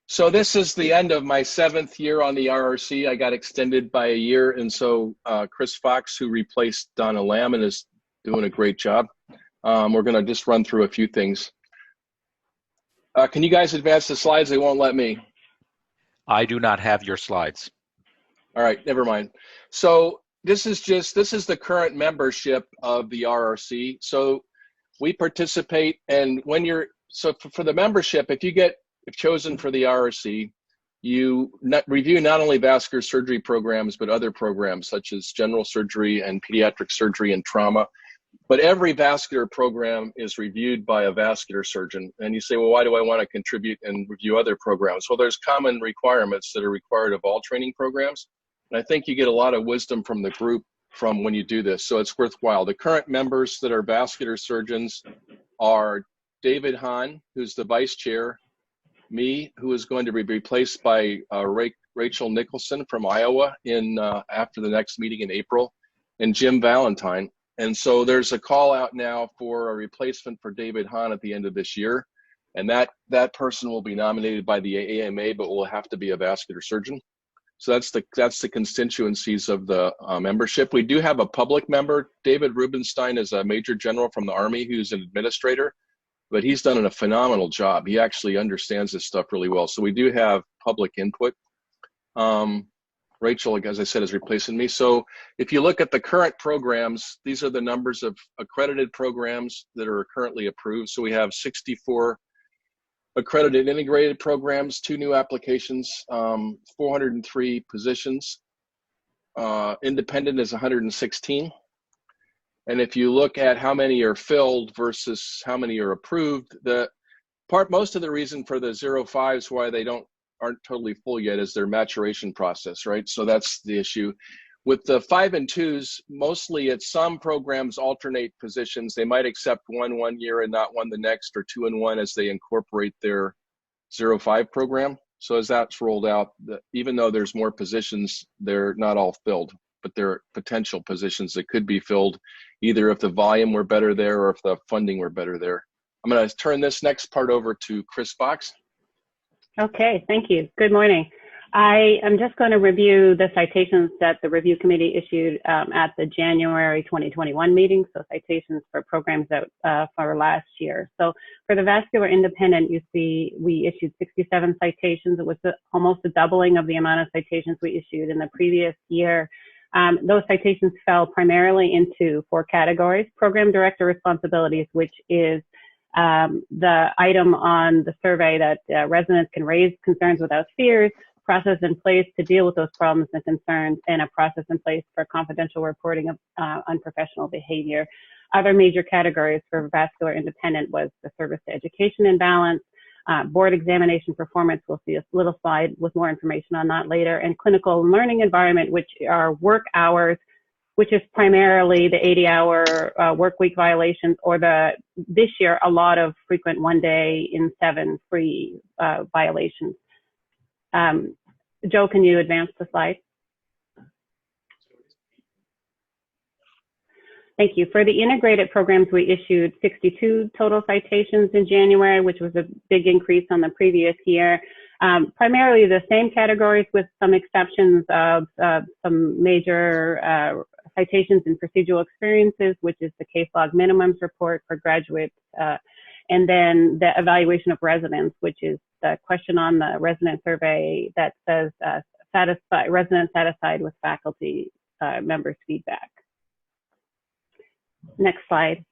So this is the end of my 7th year on the RRC. I got extended by a year, and so Chris Fox, who replaced Donna Lamb, and is doing a great job. We're going to just run through a few things. Can you guys advance the slides? They won't let me. I do not have your slides. All right, never mind. So this is the current membership of the RRC. So we participate, and for the membership, if chosen for the RRC, you review not only vascular surgery programs, but other programs such as general surgery and pediatric surgery and trauma. But every vascular program is reviewed by a vascular surgeon. And you say, well, why do I want to contribute and review other programs? Well, there's common requirements that are required of all training programs. And I think you get a lot of wisdom from the group from when you do this. So it's worthwhile. The current members that are vascular surgeons are David Hahn, who's the vice chair, me, who is going to be replaced by Rachel Nicholson from Iowa after the next meeting in April, and Jim Valentine. And so there's a call out now for a replacement for David Hahn at the end of this year. And that person will be nominated by the AMA, but will have to be a vascular surgeon. So that's the constituencies of the membership. We do have a public member. David Rubenstein is a major general from the Army who's an administrator, but he's done a phenomenal job. He actually understands this stuff really well. So we do have public input. Rachel, as I said, is replacing me. So if you look at the current programs, these are the numbers of accredited programs that are currently approved. So we have 64 accredited integrated programs, 2 new applications, 403 positions. Independent is 116. And if you look at how many are filled versus how many are approved, most of the reason for the 05s why they aren't totally full yet is their maturation process, right? So that's the issue. With the 5 and 2s, mostly it's some programs alternate positions. They might accept one year and not one the next, or 2 and 1 as they incorporate their 05 program. So as that's rolled out, even though there's more positions, they're not all filled, but there are potential positions that could be filled either if the volume were better there or if the funding were better there. I'm going to turn this next part over to Chris Fox. Okay, thank you. Good morning. I am just going to review the citations that the review committee issued at the January 2021 meeting, so citations for programs that for last year. So for the vascular independent, you see we issued 67 citations. It was almost a doubling of the amount of citations we issued in the previous year. Those citations fell primarily into 4 categories: program director responsibilities, which is the item on the survey that residents can raise concerns without fears, process in place to deal with those problems and concerns, and a process in place for confidential reporting of unprofessional behavior. Other major categories for vascular independent was the service to education imbalance, board examination performance. We'll see a little slide with more information on that later, and clinical learning environment, which are work hours, which is primarily the 80-hour work week violations, or this year, a lot of frequent 1 day in 7 free violations. Joe, can you advance the slide? Thank you. For the integrated programs, we issued 62 total citations in January, which was a big increase on the previous year. Primarily the same categories with some exceptions of some major citations and procedural experiences, which is the case log minimums report for graduates, and then the evaluation of residents, which is the question on the resident survey that says resident satisfied with faculty members' feedback. Next slide.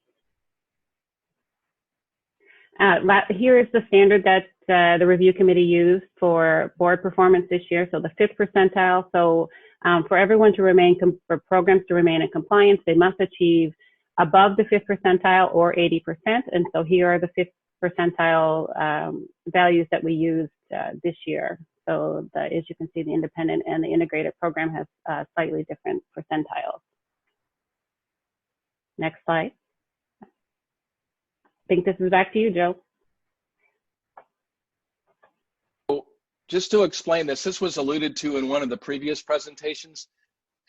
Here is the standard that the review committee used for board performance this year, so the 5th percentile. So for everyone to for programs to remain in compliance, they must achieve above the 5th percentile or 80%. And so here are the 5th percentile values that we used this year. So as you can see, the independent and the integrated program has slightly different percentiles. Next slide. I think this is back to you, Joe. Just to explain this was alluded to in one of the previous presentations.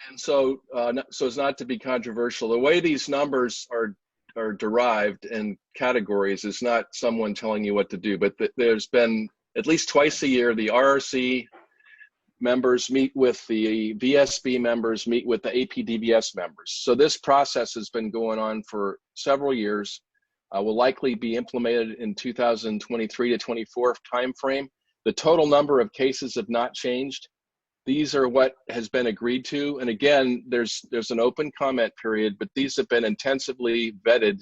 And so as not to be controversial, the way these numbers are derived in categories is not someone telling you what to do, but there's been at least twice a year, the RRC members meet with the VSB members, meet with the APDVS members. So this process has been going on for several years. Will likely be implemented in 2023 to 24 timeframe. The total number of cases have not changed. These are what has been agreed to. And again, there's an open comment period, but these have been intensively vetted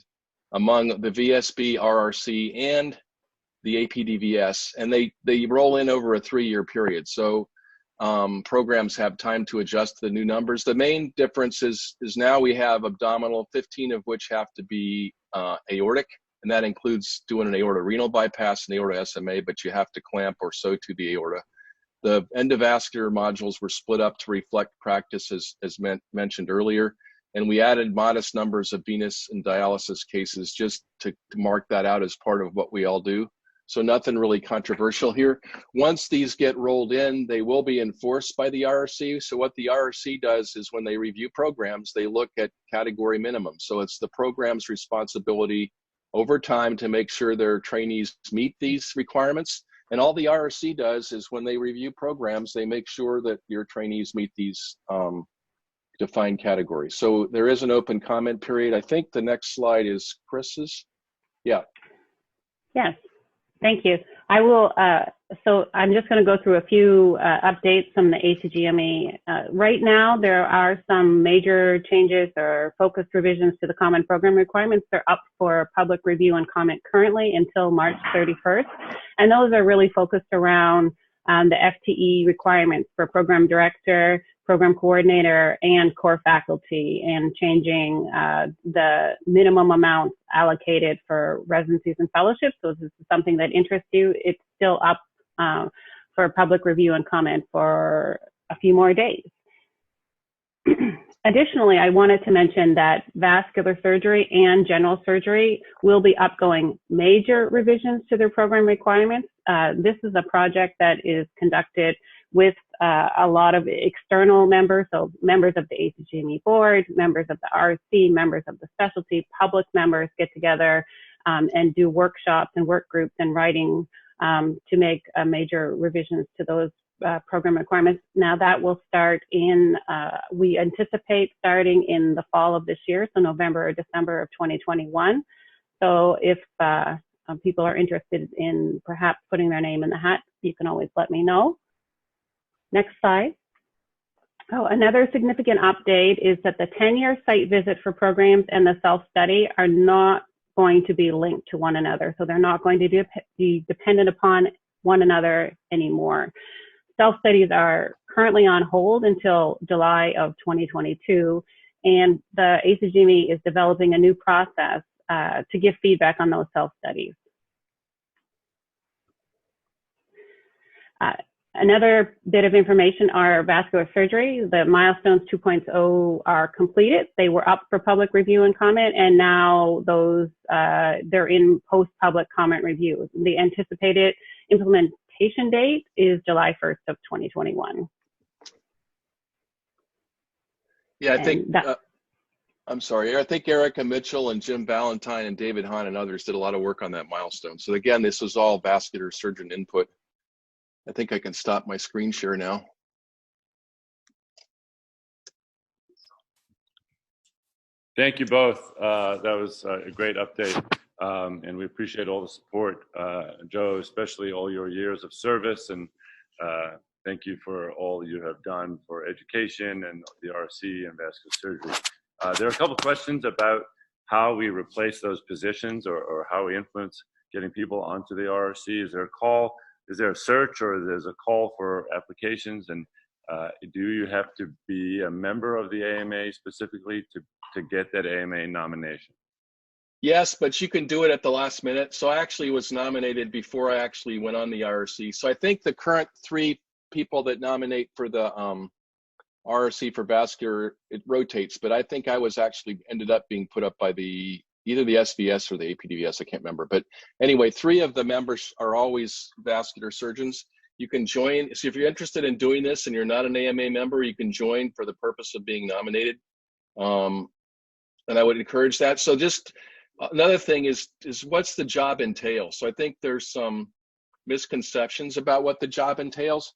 among the VSB, RRC, and the APDVS, and they roll in over a 3-year period. So programs have time to adjust to the new numbers. The main difference is now we have abdominal, 15 of which have to be aortic, and that includes doing an aorta renal bypass and aorta SMA, but you have to clamp or sew to the aorta. The endovascular modules were split up to reflect practice as mentioned earlier, and we added modest numbers of venous and dialysis cases just to mark that out as part of what we all do. So nothing really controversial here. Once these get rolled in, they will be enforced by the RRC. So what the RRC does is when they review programs, they look at category minimum. So it's the program's responsibility over time to make sure their trainees meet these requirements. And all the RRC does is when they review programs, they make sure that your trainees meet these defined categories. So there is an open comment period. I think the next slide is Chris's. Yeah. Yes. Thank you. I will, so I'm just going to go through a few updates from the ACGME. Right now, there are some major changes or focused revisions to the common program requirements. They're up for public review and comment currently until March 31st. And those are really focused around the FTE requirements for program director, program coordinator, and core faculty, and changing the minimum amounts allocated for residencies and fellowships. So if this is something that interests you, it's still up for public review and comment for a few more days. Additionally, I wanted to mention that vascular surgery and general surgery will be upgoing major revisions to their program requirements. This is a project that is conducted with a lot of external members, so members of the ACGME board, members of the RRC, members of the specialty, public members get together and do workshops and work groups and writing to make major revisions to those program requirements. Now that will start in, we anticipate starting in the fall of this year, so November or December of 2021. So if people are interested in perhaps putting their name in the hat, you can always let me know. Next slide. Oh, another significant update is that the 10-year site visit for programs and the self-study are not going to be linked to one another. So they're not going to be dependent upon one another anymore. Self-studies are currently on hold until July of 2022, and the ACGME is developing a new process to give feedback on those self-studies. Another bit of information are vascular surgery. The milestones 2.0 are completed. They were up for public review and comment, and now those they're in post-public comment review. The anticipated implementation date is July 1st of 2021. Yeah, I think, I'm sorry, I think Erica Mitchell and Jim Valentine and David Hahn and others did a lot of work on that milestone. So again, this was all vascular surgeon input. I think I can stop my screen share now. Thank you both. That was a great update, and we appreciate all the support. Joe, especially all your years of service, and thank you for all you have done for education and the RRC and vascular surgery. There are a couple questions about how we replace those positions or how we influence getting people onto the RRC. Is there a call? Is there a search, or there's a call for applications? And do you have to be a member of the AMA specifically to get that AMA nomination? Yes, but you can do it at the last minute. So I actually was nominated before I actually went on the RRC. So I think the current 3 people that nominate for the RRC for vascular, it rotates, but I think I was actually ended up being put up by either the SVS or the APDVS, I can't remember. But anyway, 3 of the members are always vascular surgeons. You can join, so if you're interested in doing this and you're not an AMA member, you can join for the purpose of being nominated. And I would encourage that. So just another thing is what's the job entail? So I think there's some misconceptions about what the job entails.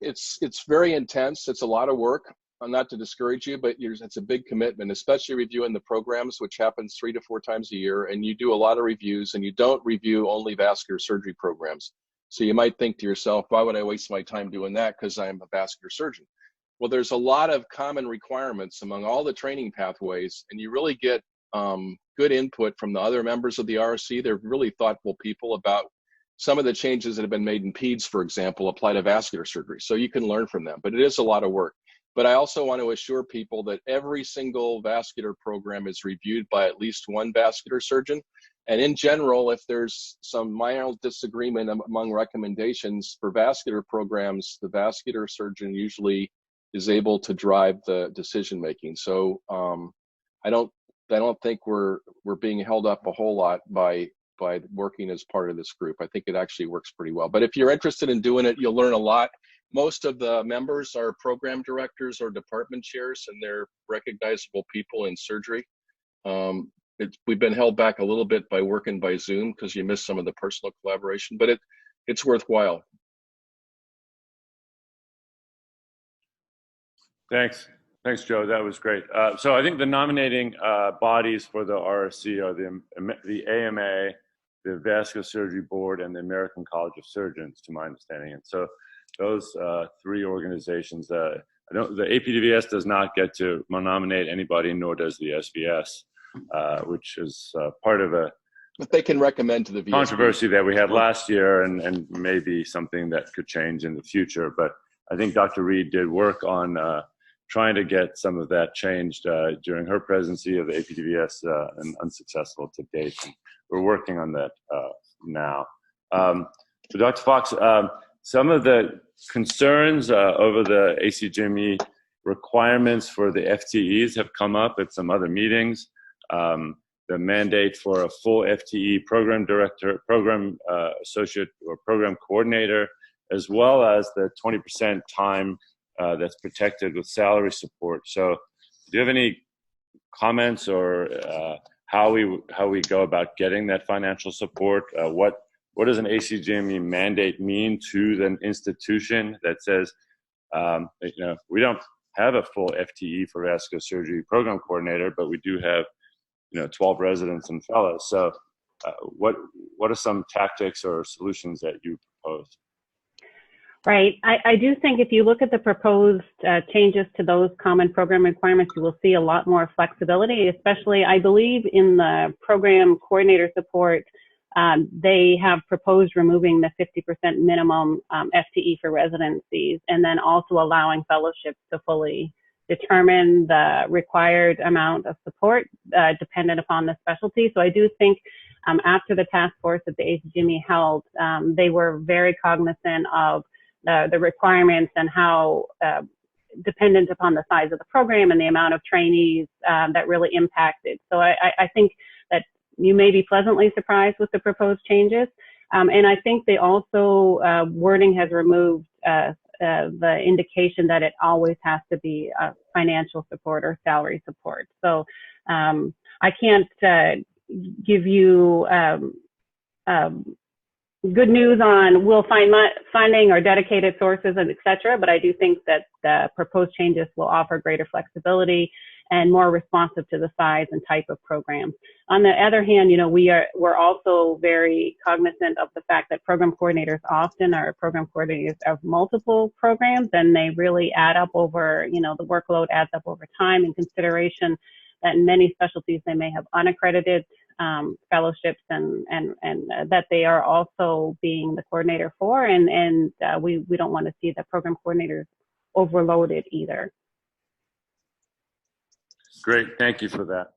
It's very intense. It's a lot of work. Not to discourage you, but it's a big commitment, especially reviewing the programs, which happens 3 to 4 times a year. And you do a lot of reviews, and you don't review only vascular surgery programs. So you might think to yourself, why would I waste my time doing that? Because I'm a vascular surgeon. Well, there's a lot of common requirements among all the training pathways, and you really get good input from the other members of the RRC. They're really thoughtful people about some of the changes that have been made in PEDS, for example, apply to vascular surgery. So you can learn from them, but it is a lot of work. But I also want to assure people that every single vascular program is reviewed by at least one vascular surgeon. And in general, if there's some mild disagreement among recommendations for vascular programs, the vascular surgeon usually is able to drive the decision making. So I don't think we're being held up a whole lot by working as part of this group. I think it actually works pretty well. But if you're interested in doing it, you'll learn a lot. Most of the members are program directors or department chairs, and they're recognizable people in surgery. We've been held back a little bit by working by Zoom because you miss some of the personal collaboration, but it's worthwhile. Thanks, Joe. That was great. So I think the nominating bodies for the RRC are the AMA, the Vascular Surgery Board, and the American College of Surgeons, to my understanding. And so those 3 organizations, the APDVS does not get to nominate anybody, nor does the SVS, which is part of a but they can recommend to the VSB. Controversy that we had last year, and maybe something that could change in the future. But I think Dr. Reed did work on trying to get some of that changed during her presidency of the APDVS, and unsuccessful to date. And we're working on that now. So Dr. Fox, some of the concerns over the ACGME requirements for the FTEs have come up at some other meetings. The mandate for a full FTE program director, program associate, or program coordinator, as well as the 20% time that's protected with salary support. So do you have any comments or how we go about getting that financial support? What does an ACGME mandate mean to the institution that says, we don't have a full FTE for vascular surgery program coordinator, but we do have 12 residents and fellows. So what are some tactics or solutions that you propose? Right. I do think if you look at the proposed changes to those common program requirements, you will see a lot more flexibility, especially I believe in the program coordinator support. They have proposed removing the 50% minimum FTE for residencies, and then also allowing fellowships to fully determine the required amount of support dependent upon the specialty. So I do think after the task force that the ACGME held, they were very cognizant of the requirements and how dependent upon the size of the program and the amount of trainees that really impacted. So I think that you may be pleasantly surprised with the proposed changes. And I think they also, wording has removed the indication that it always has to be financial support or salary support. So I can't give you good news on we'll find funding or dedicated sources and et cetera, but I do think that the proposed changes will offer greater flexibility and more responsive to the size and type of programs. On the other hand, we're also very cognizant of the fact that program coordinators often are program coordinators of multiple programs, and they really add up over, the workload adds up over time, in consideration that in many specialties they may have unaccredited fellowships and that they are also being the coordinator for, and we don't want to see the program coordinators overloaded either. Great, thank you for that.